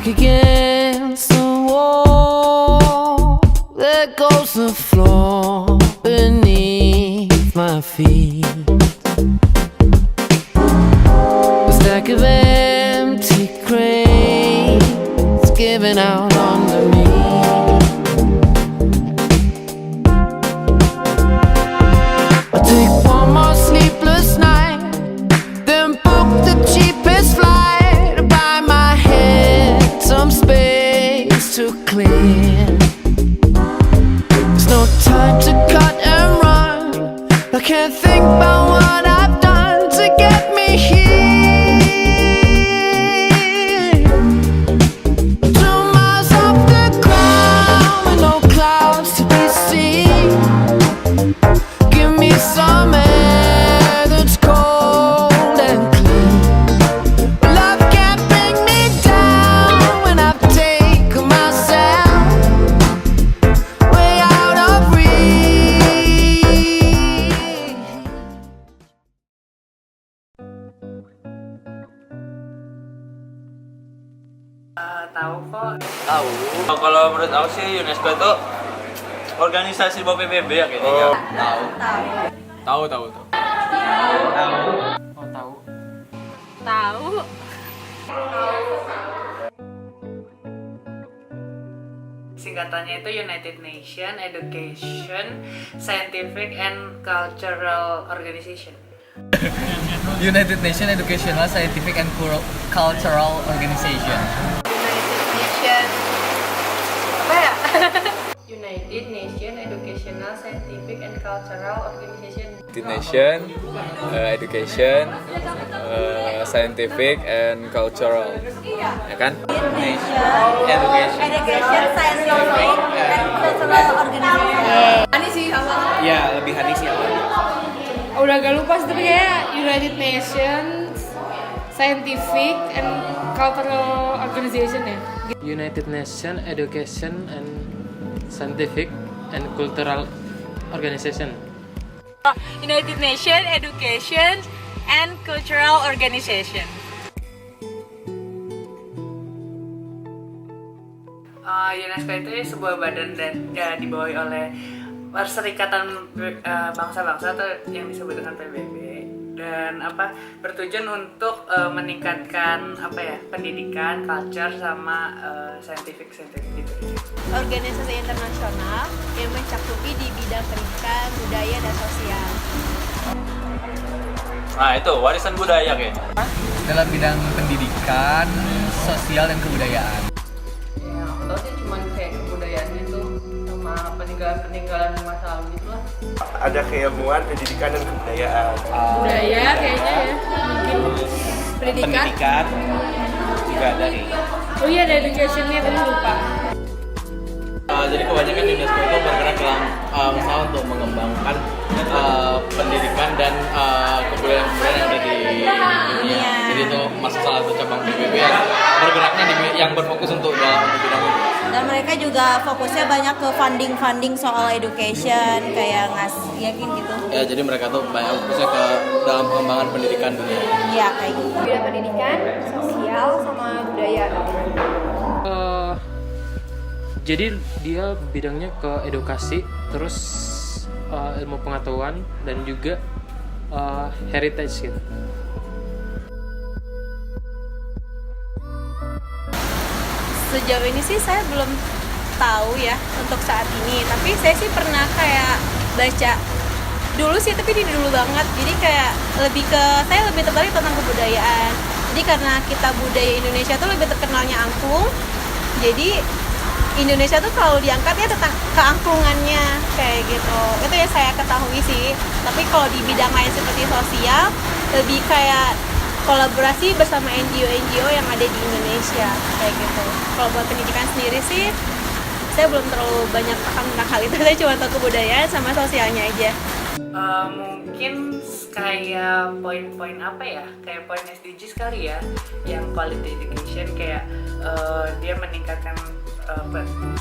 back against the wall. There goes the floor beneath my feet. A stack of empty crates giving out under me. I take one more sleepless night, then book the cheapest flight to buy my head some space to clear. There's no time to cut and run. I can't think about what I've done to get me here. 2 miles off the ground with no clouds to be seen. Give me some air that's cold and clean. Love can't bring me down when I've taken myself way out of reach. Tahu kok. Tahu. Kalau menurut aku sih UNESCO itu organisasi di bawah PBB ya kayaknya. Tahu. Tahu. Tahu. Singkatannya itu United Nations Education, Scientific and Cultural Organization. United Nations Educational, Scientific and Cultural Organization. United Nations Educational, Scientific and Cultural Organization. United Nation, Education, Scientific and Cultural, ya kan? Education, Scientific, and Cultural Organization. Ani sih sama. Ya, lebih Hani sih apa? Udah agak lupa sih, tapi kayak United Nations Scientific and Cultural Organization ya. United Nations Education and Scientific and Cultural Organization. United Nations Education and Cultural Organization. UNESCO itu sebuah badan dan dibawahi oleh Perserikatan Bangsa-Bangsa atau yang disebut dengan PBB, dan bertujuan untuk meningkatkan pendidikan, culture sama scientific gitu. Organisasi internasional yang mencakupi di bidang pendidikan, budaya, dan sosial. Nah itu warisan budaya kayaknya. Dalam bidang pendidikan, sosial, dan kebudayaan. Yang aku tahu sih cuma kayak kebudayaannya tuh sama peninggalan masa lalu gitu lah. Ada keilmuan, pendidikan, dan kebudayaan. Budaya kayaknya ya, mungkin Pendidikan juga dari. Oh iya, ada educationnya tapi lupa. Jadi kebanyakan UNESCO itu bergerak dalam usaha untuk mengembangkan pendidikan dan kebudayaan-kebudayaan yang ada di dunia. Jadi itu masuk salah satu cabang PBB yang bergeraknya yang berfokus untuk bidang itu. Dan mereka juga fokusnya banyak ke funding soal education, kayak yakin gitu. Ya jadi mereka tuh banyak fokusnya ke dalam pengembangan pendidikan dunia. Iya, kayak gitu. Bidang pendidikan, sosial, sama budaya. Jadi dia bidangnya ke edukasi, terus ilmu pengetahuan, dan juga heritage gitu. Sejauh ini sih saya belum tahu ya untuk saat ini, tapi saya sih pernah kayak baca dulu sih, tapi ini dulu banget. Jadi kayak saya lebih tertarik tentang kebudayaan. Jadi karena kita budaya Indonesia tuh lebih terkenalnya angklung, jadi Indonesia tuh kalau diangkatnya tentang keangklungannya kayak gitu. Itu yang saya ketahui sih. Tapi kalau di bidang lain seperti sosial, lebih kayak kolaborasi bersama NGO yang ada di Indonesia kayak gitu. Kalau buat pendidikan sendiri sih, saya belum terlalu banyak paham tentang hal itu. Saya cuma tahu kebudayaan sama sosialnya aja. Mungkin kayak poin-poin kayak poin SDGs kali ya, yang quality education, kayak dia meningkatkan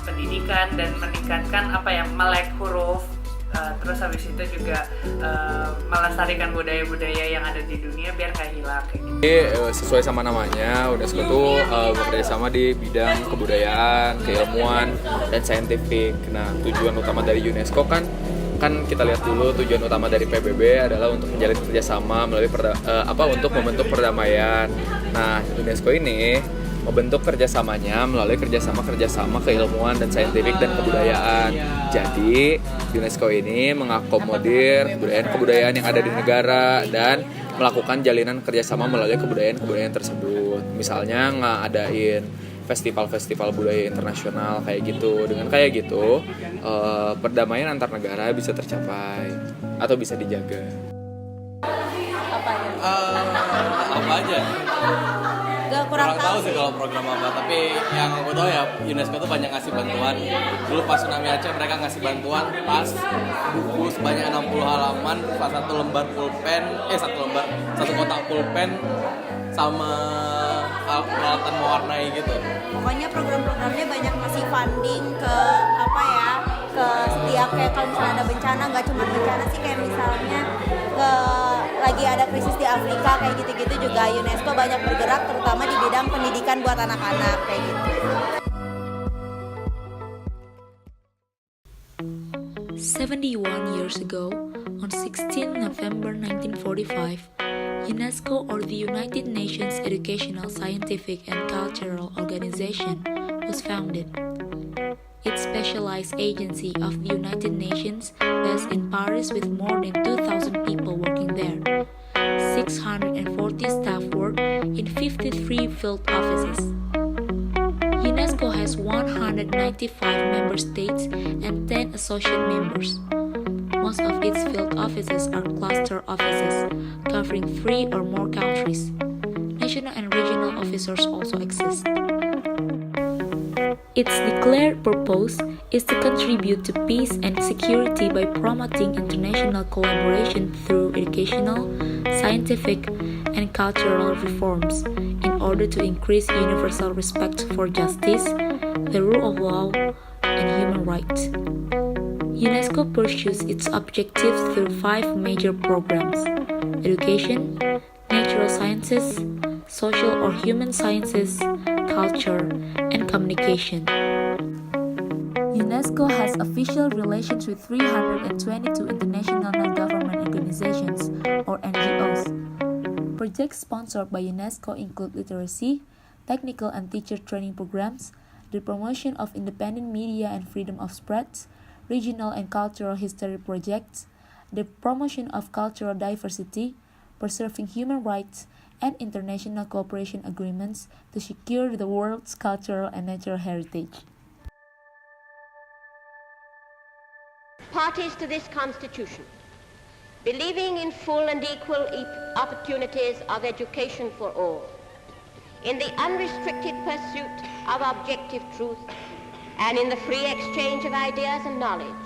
pendidikan dan meningkatkan melek huruf terus habis itu juga melestarikan budaya-budaya yang ada di dunia biar nggak hilang kayak gitu. Jadi sesuai sama namanya, UNESCO itu bekerja sama di bidang kebudayaan, keilmuan, dan saintifik. Nah, tujuan utama dari UNESCO kan kita lihat dulu tujuan utama dari PBB adalah untuk menjalin kerjasama melalui untuk membentuk perdamaian. Nah, UNESCO ini membentuk kerjasamanya melalui kerjasama keilmuan dan saintifik dan kebudayaan. Jadi UNESCO ini mengakomodir kebudayaan yang ada di negara dan melakukan jalinan kerjasama melalui kebudayaan tersebut. Misalnya ngadain festival-festival budaya internasional kayak gitu. Dengan kayak gitu, perdamaian antar negara bisa tercapai atau bisa dijaga. Apa aja? Kurang tahu sih kalau program apa, tapi yang aku tahu ya UNESCO tuh banyak ngasih bantuan. Dulu pas tsunami Aceh mereka ngasih bantuan pas buku sebanyak 60 halaman, pas satu kotak pulpen sama peralatan mewarnai gitu. Pokoknya program-programnya banyak ngasih funding ke ke setiap kayak kalau misalnya ada bencana, nggak cuma bencana sih, kayak misalnya lagi ada krisis di Afrika kayak gitu-gitu juga UNESCO banyak bergerak terutama di bidang pendidikan buat anak-anak kayak gitu. 71 years ago, on 16 November 1945, UNESCO, or the United Nations Educational, Scientific and Cultural Organization, was founded. Its specialized agency of the United Nations based in Paris with more than 2,000 people working there. 640 staff work in 53 field offices. UNESCO has 195 member states and 10 associate members. Most of its field offices are cluster offices, covering 3 or more countries. National and regional officers also exist. Its declared purpose is to contribute to peace and security by promoting international collaboration through educational, scientific, and cultural reforms in order to increase universal respect for justice, the rule of law, and human rights. UNESCO pursues its objectives through 5 major programs: education, natural sciences, social or human sciences, culture, and communication. UNESCO has official relations with 322 international non-government organizations, or NGOs. Projects sponsored by UNESCO include literacy, technical and teacher training programs, the promotion of independent media and freedom of spread, regional and cultural history projects, the promotion of cultural diversity, preserving human rights, and international cooperation agreements to secure the world's cultural and natural heritage. Parties to this Constitution, believing in full and equal opportunities of education for all, in the unrestricted pursuit of objective truth, and in the free exchange of ideas and knowledge,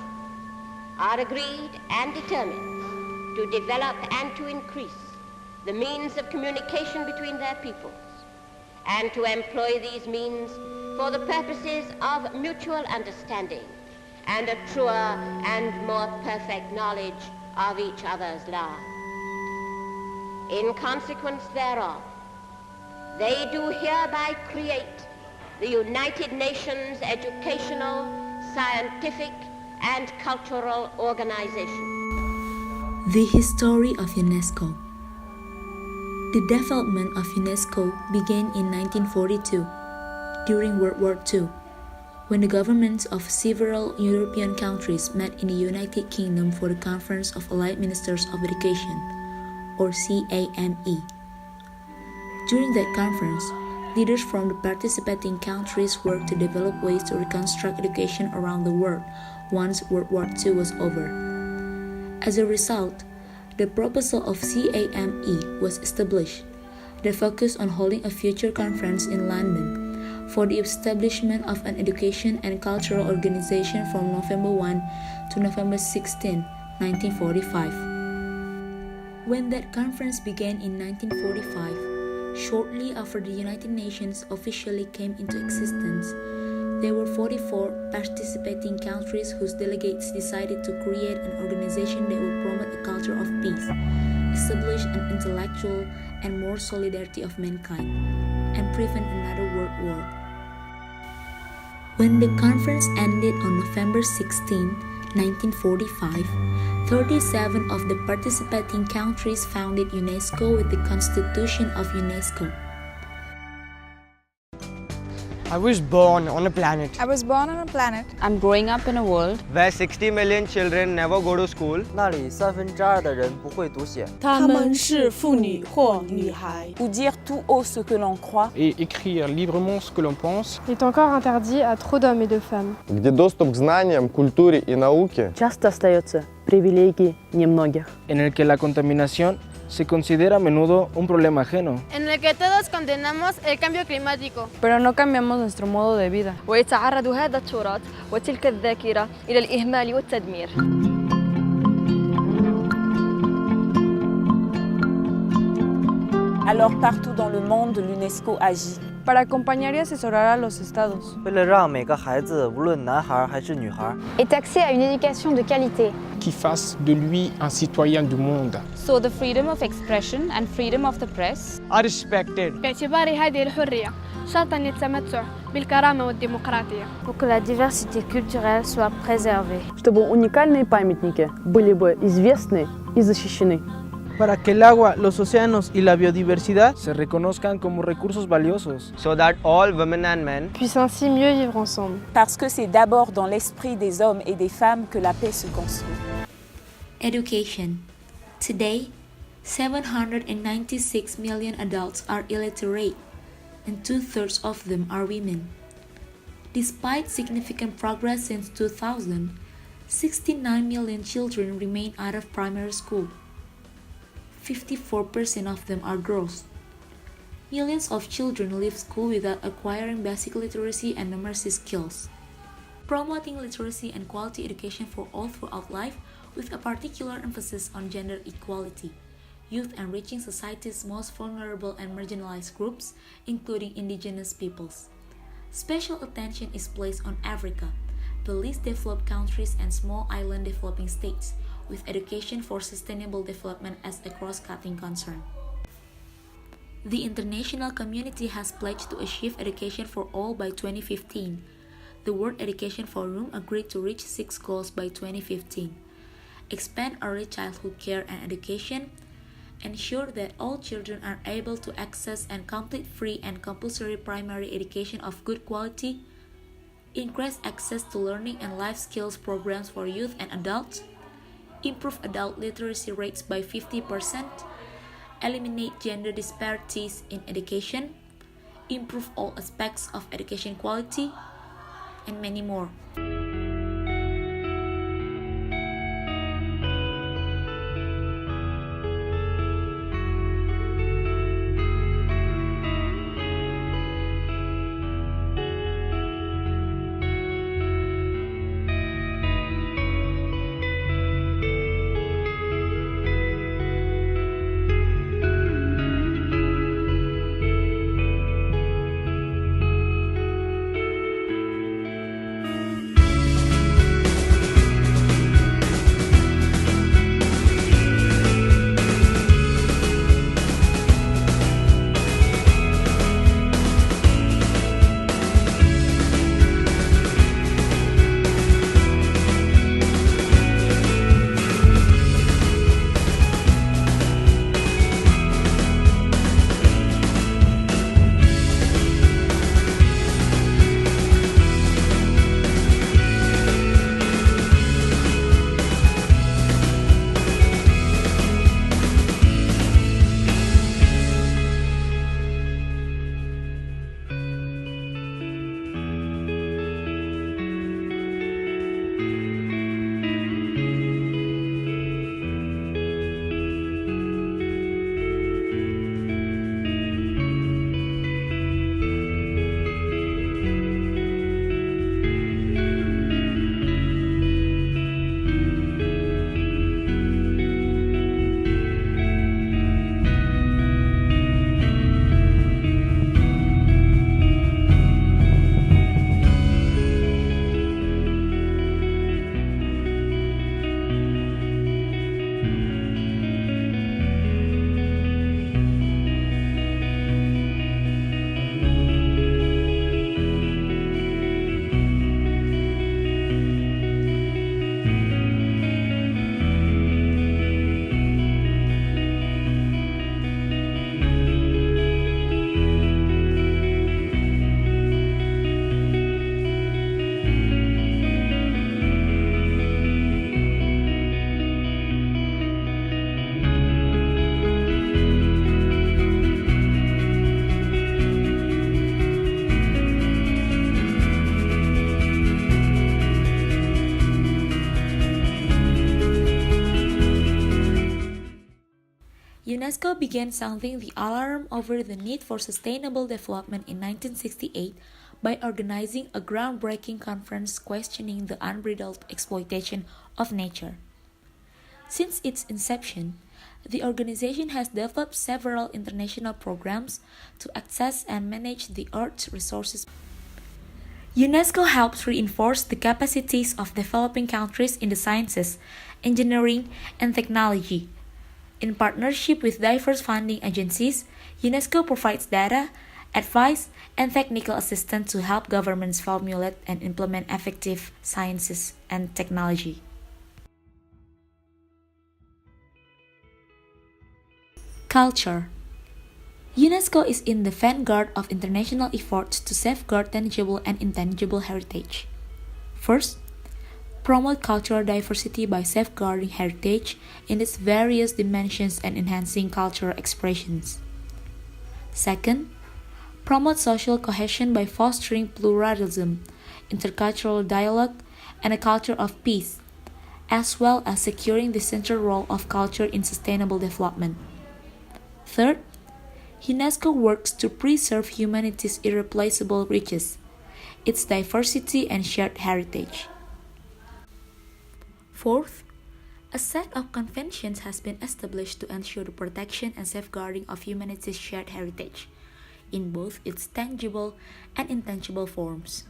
are agreed and determined to develop and to increase the means of communication between their peoples, and to employ these means for the purposes of mutual understanding and a truer and more perfect knowledge of each other's lives. In consequence thereof, they do hereby create the United Nations Educational, Scientific, and Cultural Organization. The history of UNESCO. The development of UNESCO began in 1942, during World War II, when the governments of several European countries met in the United Kingdom for the Conference of Allied Ministers of Education, or CAME. During that conference, leaders from the participating countries worked to develop ways to reconstruct education around the world once World War II was over. As a result, the proposal of CAME was established. The focus on holding a future conference in London for the establishment of an education and cultural organization from November 1 to November 16, 1945. When that conference began in 1945, shortly after the United Nations officially came into existence, There were 44 participating countries whose delegates decided to create an organization that would promote a culture of peace, establish an intellectual and moral solidarity of mankind, and prevent another world war. When the conference ended on November 16, 1945, 37 of the participating countries founded UNESCO with the Constitution of UNESCO. I was born on a planet. I was born on a planet. I'm growing up in a world where 60 million children never go to school. 那里2/3的人不会读写。她们是妇女或女孩。Ou dire tout haut ce que l'on croit. Et écrire librement ce que l'on pense. Est encore interdit à trop d'hommes et de femmes. Где доступ к знаниям, культуре и науке часто остается привилегией немногих. En el que la contaminación se considera a menudo un problema ajeno. En el que todos condenamos el cambio climático. Pero no cambiamos nuestro modo de vida. ويتعرض هذا التراث وتلك الذاكرة إلى الإهمال والتدمير. Alors partout dans le monde, l'UNESCO agit. Para acompañar y asesorar a los estados. 为了让每个孩子，无论男孩还是女孩， ait accès à une éducation de qualité. Qui fasse de lui un citoyen du monde. So the freedom of expression and freedom of the press are respected. باعتبار هذه الحرية شرطا للتمتع بالكرامة والديمقراطية. Pour que la diversité culturelle soit préservée. Чтобы уникальные памятники были бы известны и защищены. Para que el agua, los océanos y la biodiversidad se reconozcan como recursos valiosos. So that all women and men puissent ainsi mieux vivre ensemble. Parce que c'est d'abord dans l'esprit des hommes et des femmes que la paix se construit. Education. Today, 796 million adults are illiterate, and 2/3 of them are women. Despite significant progress since 2000, 69 million children remain out of primary school. 54% of them are girls. Millions of children leave school without acquiring basic literacy and numeracy skills. Promoting literacy and quality education for all throughout life, with a particular emphasis on gender equality. Youth and reaching society's most vulnerable and marginalized groups, including indigenous peoples. Special attention is placed on Africa, the least developed countries and small island developing states, with education for sustainable development as a cross-cutting concern. The international community has pledged to achieve education for all by 2015. The World Education Forum agreed to reach 6 goals by 2015. Expand early childhood care and education, ensure that all children are able to access and complete free and compulsory primary education of good quality, increase access to learning and life skills programs for youth and adults, improve adult literacy rates by 50%, eliminate gender disparities in education, improve all aspects of education quality, and many more. UNESCO began sounding the alarm over the need for sustainable development in 1968 by organizing a groundbreaking conference questioning the unbridled exploitation of nature. Since its inception, the organization has developed several international programs to access and manage the Earth's resources. UNESCO helps reinforce the capacities of developing countries in the sciences, engineering, and technology. In partnership with diverse funding agencies, UNESCO provides data, advice, and technical assistance to help governments formulate and implement effective sciences and technology. Culture. UNESCO is in the vanguard of international efforts to safeguard tangible and intangible heritage. First, promote cultural diversity by safeguarding heritage in its various dimensions and enhancing cultural expressions. Second, promote social cohesion by fostering pluralism, intercultural dialogue, and a culture of peace, as well as securing the central role of culture in sustainable development. Third, UNESCO works to preserve humanity's irreplaceable riches, its diversity and shared heritage. Fourth, a set of conventions has been established to ensure the protection and safeguarding of humanity's shared heritage, in both its tangible and intangible forms.